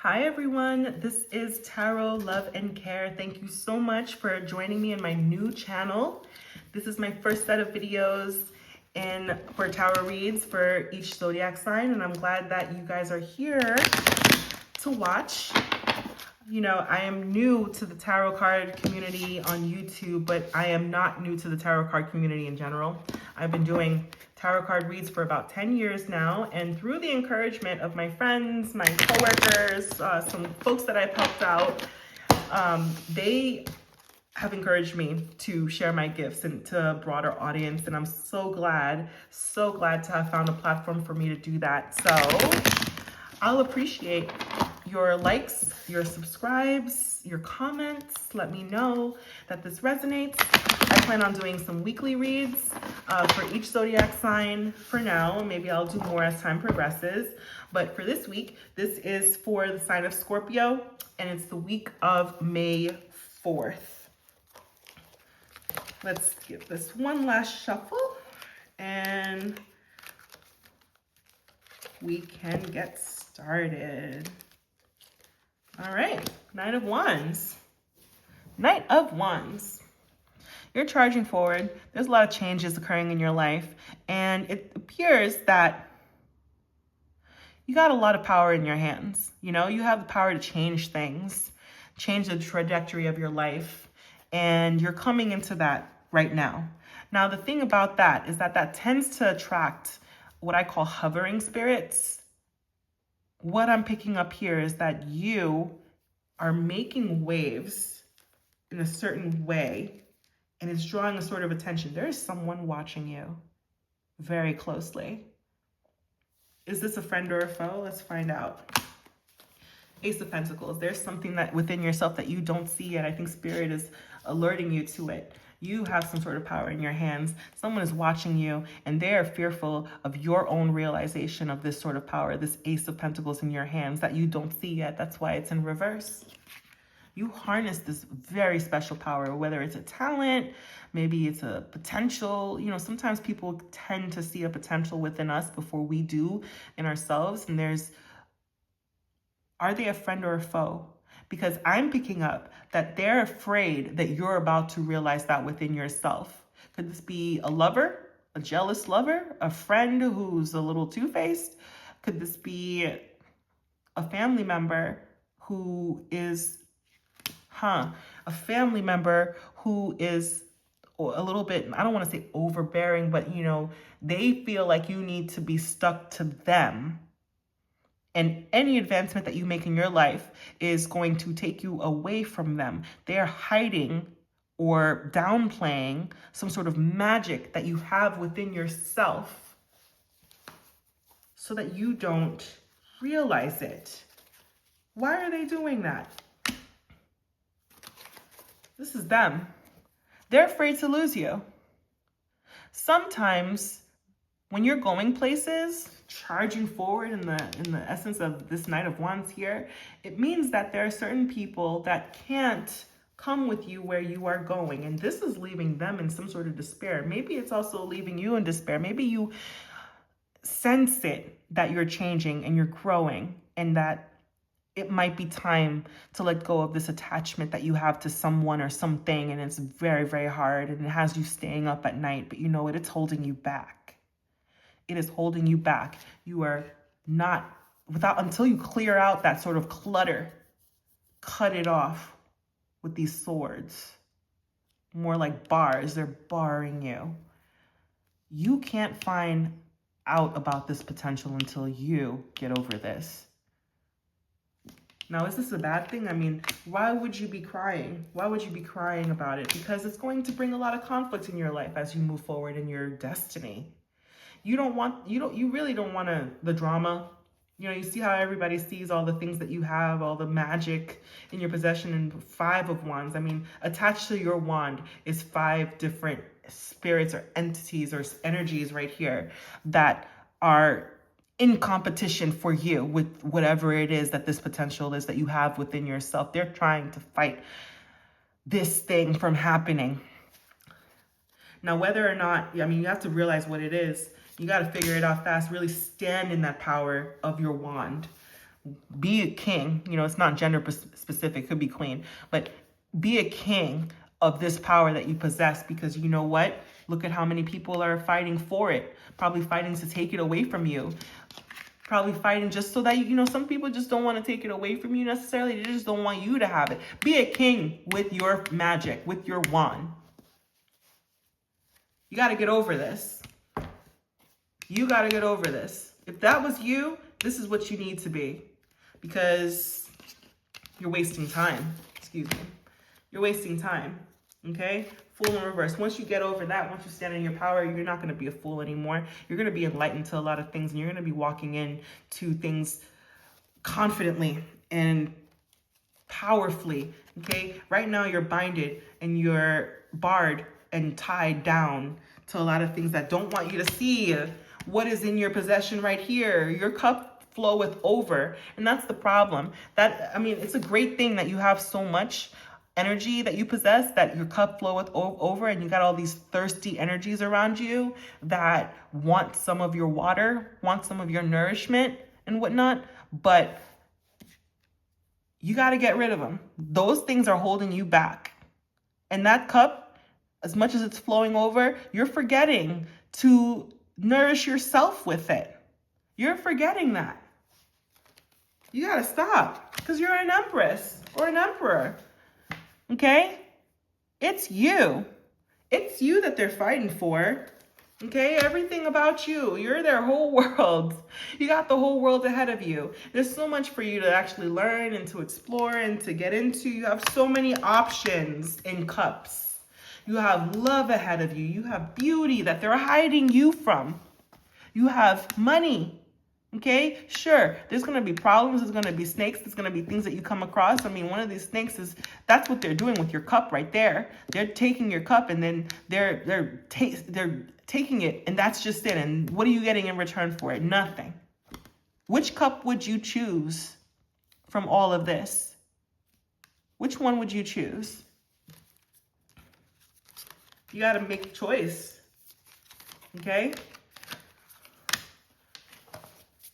Hi everyone, this is Tarot Love and Care. Thank you so much for joining me in my new channel. This is my first set of videos for tarot reads for each zodiac sign, and I'm glad that you guys are here to watch. You know, I am new to the tarot card community on YouTube, but I am not new to the tarot card community in general. I've been doing tarot card reads for about 10 years now, and through the encouragement of my friends, my coworkers, some folks that I've helped out, they have encouraged me to share my gifts and to a broader audience, and I'm so glad to have found a platform for me to do that. So I'll appreciate your likes, your subscribes, your comments. Let me know that this resonates. I plan on doing some weekly reads for each zodiac sign for now. Maybe I'll do more as time progresses. But for this week, this is for the sign of Scorpio, and it's the week of May 4th. Let's give this one last shuffle, and we can get started. All right, Knight of Wands. Knight of Wands. You're charging forward. There's a lot of changes occurring in your life, and it appears that you got a lot of power in your hands. You know, you have the power to change things, change the trajectory of your life, and you're coming into that right now. Now, the thing about that is that tends to attract what I call hovering spirits. What I'm picking up here is that you are making waves in a certain way, and it's drawing a sort of attention. There is someone watching you very closely. Is this a friend or a foe? Let's find out. Ace of Pentacles. There's something that within yourself that you don't see yet. I think Spirit is alerting you to it. You have some sort of power in your hands. Someone is watching you, and they are fearful of your own realization of this sort of power, this Ace of Pentacles in your hands that you don't see yet. That's why it's in reverse. You harness this very special power, whether it's a talent, maybe it's a potential. You know, sometimes people tend to see a potential within us before we do in ourselves. And are they a friend or a foe? Because I'm picking up that they're afraid that you're about to realize that within yourself. Could this be a lover, a jealous lover, a friend who's a little two-faced? Could this be a family member who is, a family member who is a little bit, I don't want to say overbearing, but you know, they feel like you need to be stuck to them. And any advancement that you make in your life is going to take you away from them. They are hiding or downplaying some sort of magic that you have within yourself so that you don't realize it. Why are they doing that? This is them. They're afraid to lose you. Sometimes when you're going places, charging forward in the essence of this Knight of Wands here, it means that there are certain people that can't come with you where you are going. And this is leaving them in some sort of despair. Maybe it's also leaving you in despair. Maybe you sense it, that you're changing and you're growing, and that it might be time to let go of this attachment that you have to someone or something. And it's very, very hard, and it has you staying up at night. But you know what? It's holding you back. It is holding you back. You are not, until you clear out that sort of clutter, cut it off with these swords. More like bars, they're barring you. You can't find out about this potential until you get over this. Now, is this a bad thing? I mean, why would you be crying? Why would you be crying about it? Because it's going to bring a lot of conflict in your life as you move forward in your destiny. You really don't want the drama. You know, you see how everybody sees all the things that you have, all the magic in your possession, and 5 of Wands. I mean, attached to your wand is 5 different spirits or entities or energies right here that are in competition for you with whatever it is that this potential is that you have within yourself. They're trying to fight this thing from happening. Now, whether or not, I mean, you have to realize what it is. You got to figure it out fast, really stand in that power of your wand. Be a king. You know, it's not gender specific, could be queen, but be a king of this power that you possess, because you know what? Look at how many people are fighting for it, probably fighting to take it away from you. Probably fighting just so that, you know, some people just don't want to take it away from you necessarily. They just don't want you to have it. Be a king with your magic, with your wand. You got to get over this. You got to get over this. If that was you, this is what you need to be, because you're wasting time. Excuse me. You're wasting time. Okay? Fool in reverse. Once you get over that, once you stand in your power, you're not going to be a fool anymore. You're going to be enlightened to a lot of things, and you're going to be walking into things confidently and powerfully. Okay? Right now, you're binded and you're barred and tied down to a lot of things that don't want you to see what is in your possession right here. Your cup floweth over, and that's the problem. That, I mean, it's a great thing that you have so much energy that you possess, that your cup floweth over, and you got all these thirsty energies around you that want some of your water, want some of your nourishment and whatnot, but you got to get rid of them. Those things are holding you back. And that cup, as much as it's flowing over, you're forgetting to nourish yourself with it. You're forgetting that. You got to stop, because you're an empress or an emperor. Okay? It's you. It's you that they're fighting for. Okay? Everything about you. You're their whole world. You got the whole world ahead of you. There's so much for you to actually learn and to explore and to get into. You have so many options in cups. You have love ahead of you. You have beauty that they're hiding you from. You have money. Okay, sure, there's going to be problems, there's going to be snakes, there's going to be things that you come across. I mean, one of these snakes is, that's what they're doing with your cup right there. They're taking your cup, and then they're taking it, and that's just it. And what are you getting in return for it? Nothing. Which cup would you choose from all of this? Which one would you choose? You got to make a choice. Okay?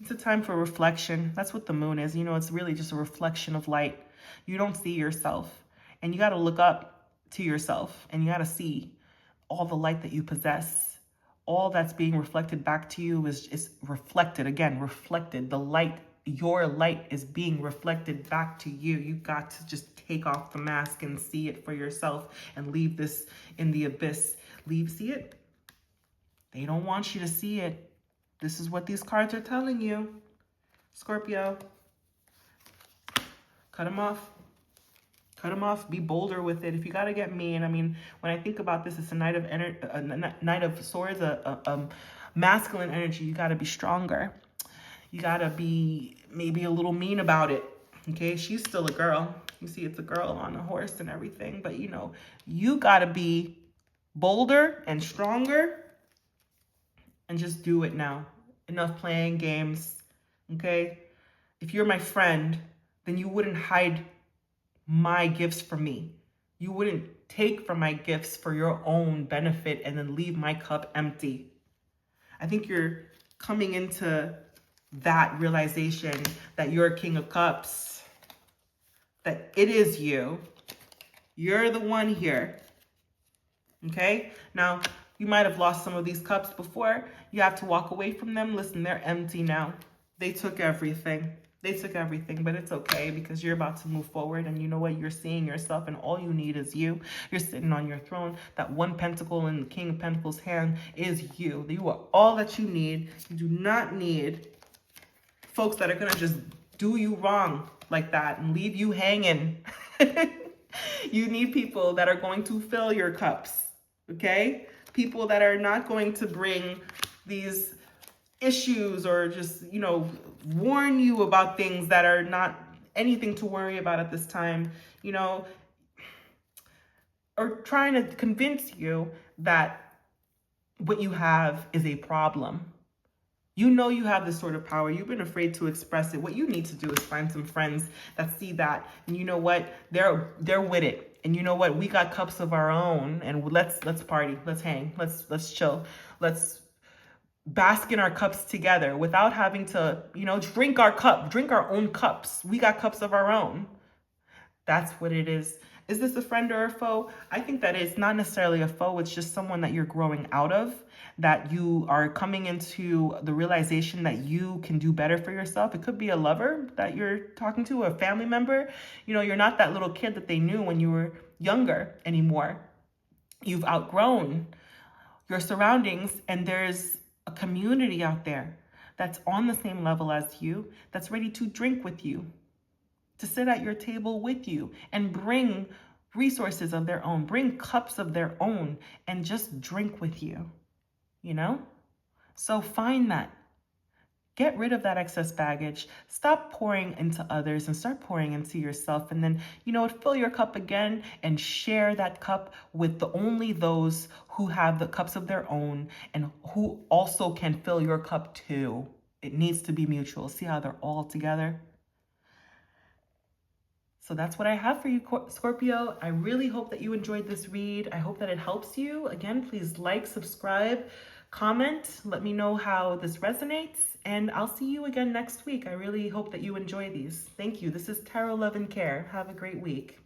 It's a time for reflection. That's what the moon is. You know, it's really just a reflection of light. You don't see yourself, and you got to look up to yourself, and you got to see all the light that you possess. All that's being reflected back to you is reflected. Again, reflected. The light, your light is being reflected back to you. You got to just take off the mask and see it for yourself and leave this in the abyss. See it? They don't want you to see it. This is what these cards are telling you. Scorpio, cut them off. Cut them off. Be bolder with it. If you got to get mean. I mean, when I think about this, it's a Knight of Swords, a masculine energy. You got to be stronger. You got to be maybe a little mean about it. Okay? She's still a girl. You see, it's a girl on a horse and everything. But, you know, you got to be bolder and stronger. And just do it now. Enough playing games, okay? If you're my friend, then you wouldn't hide my gifts from me. You wouldn't take from my gifts for your own benefit and then leave my cup empty. I think you're coming into that realization that you're a King of Cups, that it is you. You're the one here, okay? Now, you might have lost some of these cups before. You have to walk away from them. Listen, they're empty now. They took everything. They took everything, but it's okay, because you're about to move forward, and you know what? You're seeing yourself, and all you need is you. You're sitting on your throne. That one pentacle in the King of Pentacles' hand is you. You are all that you need. You do not need folks that are going to just do you wrong like that and leave you hanging. You need people that are going to fill your cups, okay? People that are not going to bring these issues or just, you know, warn you about things that are not anything to worry about at this time, you know, or trying to convince you that what you have is a problem. You know you have this sort of power. You've been afraid to express it. What you need to do is find some friends that see that, and you know what? They're with it. And you know what? We got cups of our own, and let's party. Let's hang. Let's chill. Let's bask in our cups together without having to, drink our own cups. We got cups of our own. That's what it is. Is this a friend or a foe? I think that it's not necessarily a foe. It's just someone that you're growing out of, that you are coming into the realization that you can do better for yourself. It could be a lover that you're talking to, a family member. You're not that little kid that they knew when you were younger anymore. You've outgrown your surroundings, and there's a community out there that's on the same level as you, that's ready to drink with you, to sit at your table with you and bring resources of their own, bring cups of their own, and just drink with you, So find that. Get rid of that excess baggage. Stop pouring into others and start pouring into yourself. And then, fill your cup again and share that cup with only those who have the cups of their own and who also can fill your cup too. It needs to be mutual. See how they're all together? So that's what I have for you, Scorpio. I really hope that you enjoyed this read. I hope that it helps you. Again, please like, subscribe, comment. Let me know how this resonates. And I'll see you again next week. I really hope that you enjoy these. Thank you. This is Tarot Love and Care. Have a great week.